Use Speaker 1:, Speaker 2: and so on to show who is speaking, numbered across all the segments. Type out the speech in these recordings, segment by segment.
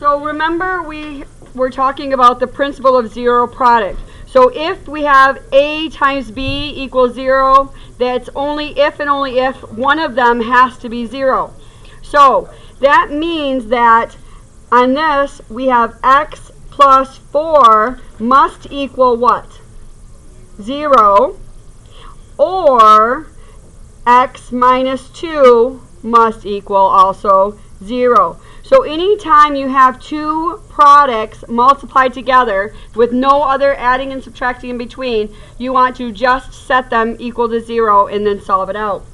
Speaker 1: So remember we were talking about the principle of zero product. So if we have A times B equals 0, that's only if and only if one of them has to be 0. So that means that on this we have x plus 4 must equal what? 0, or x minus 2 must equal also 0. So anytime you have two products multiplied together with no other adding and subtracting in between, you want to just set them equal to 0 and then solve it out.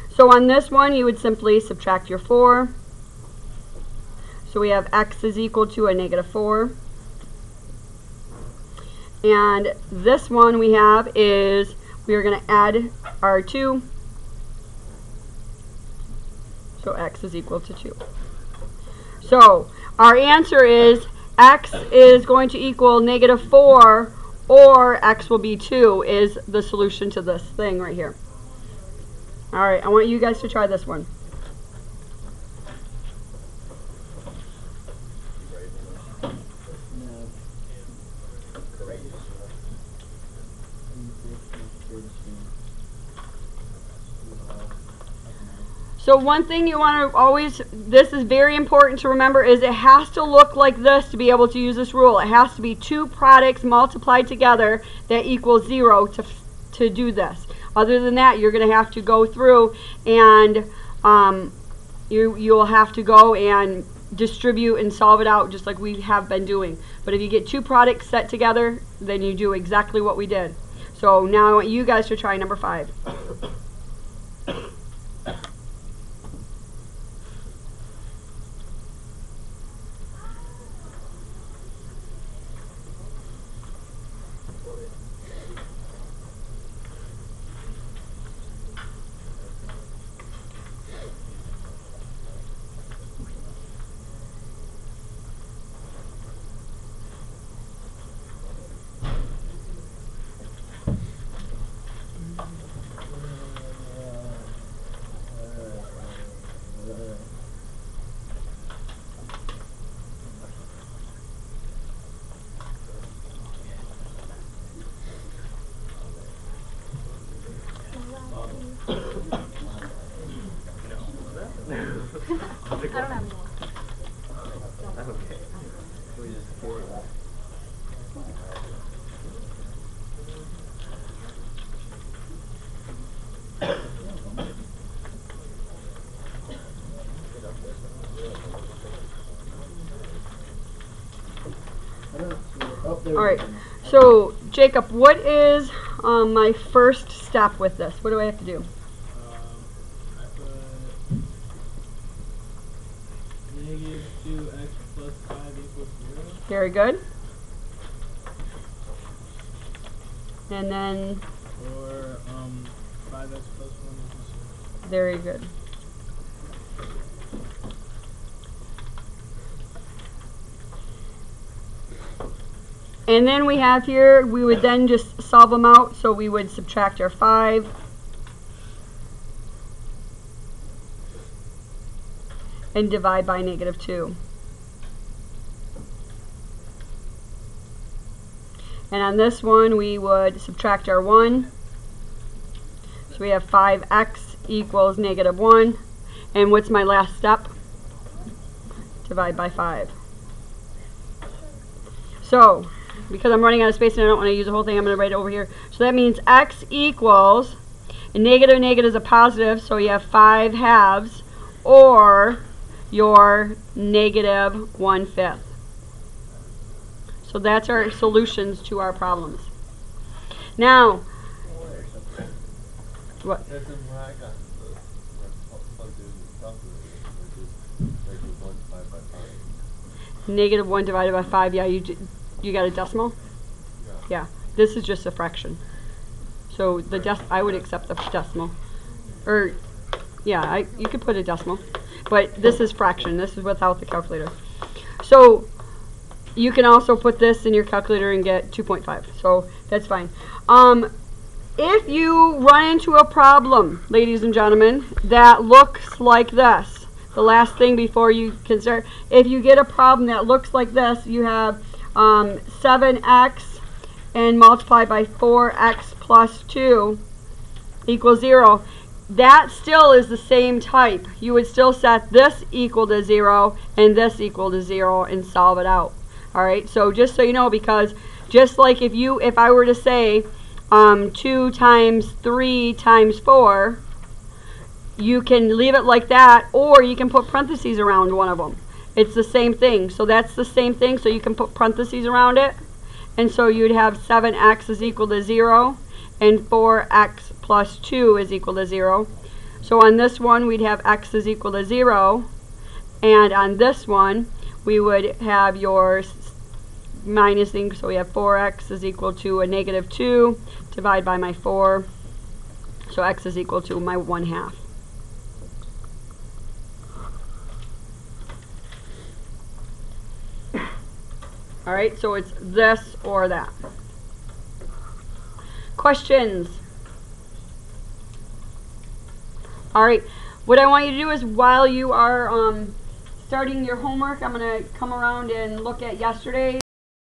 Speaker 1: So on this one, you would simply subtract your 4. So we have x is equal to a negative 4. And this one we have is, we are going to add our 2. So x is equal to 2. So our answer is x is going to equal negative 4, or x will be 2 is the solution to this thing right here. All right, I want you guys to try this one. So one thing you want to always, this is very important to remember, is it has to look like this to be able to use this rule. It has to be two products multiplied together that equals 0 to do this. Other than that, you're going to have to go through and you'll have to go and distribute and solve it out just like we have been doing. But if you get two products set together, then you do exactly what we did. So now I want you guys to try number 5.
Speaker 2: I don't have more.
Speaker 3: Okay. We just pour it.
Speaker 1: All right. So Jacob, what is my first step with this? What do I have to do?
Speaker 4: Negative 2x plus 5 equals 0.
Speaker 1: Very good. And then,
Speaker 4: Or 5x plus 1 equals 0.
Speaker 1: very good. And then we have here, we would then just solve them out. So we would subtract our 5. And divide by negative 2. And on this one, we would subtract our 1. So we have 5x equals negative 1. And what's my last step? Divide by 5. So, because I'm running out of space and I don't want to use the whole thing, I'm going to write it over here. So that means x equals, and negative negative is a positive, so you have 5 halves, or your negative 1/5. So that's our solutions to our problems. Now, what?
Speaker 3: That's when I got plugged in the calculator, which is negative 1 divided by 5.
Speaker 1: Negative 1 divided by 5, yeah, you got a decimal? Yeah, this is just a fraction. So the I would accept the decimal. Or, yeah, you could put a decimal. But this is fraction. This is without the calculator. So you can also put this in your calculator and get 2.5. So that's fine. If you run into a problem, ladies and gentlemen, that looks like this, the last thing before you can start. If you get a problem that looks like this, you have 7x and multiplied by 4x plus 2 equals 0. That still is the same type. You would still set this equal to 0 and this equal to 0 and solve it out. Alright, so just so you know, because just like if I were to say 2 times 3 times 4, you can leave it like that, or you can put parentheses around one of them. It's the same thing. So that's the same thing, so you can put parentheses around it. And so you'd have 7x is equal to 0 and 4x plus 2 is equal to 0. So on this one we'd have x is equal to 0, and on this one we would have your minus thing, so we have 4x is equal to a negative 2 divided by my 4, so x is equal to my 1/2. Alright, so it's this or that. Questions? Alright, what I want you to do is while you are starting your homework, I'm going to come around and look at yesterday's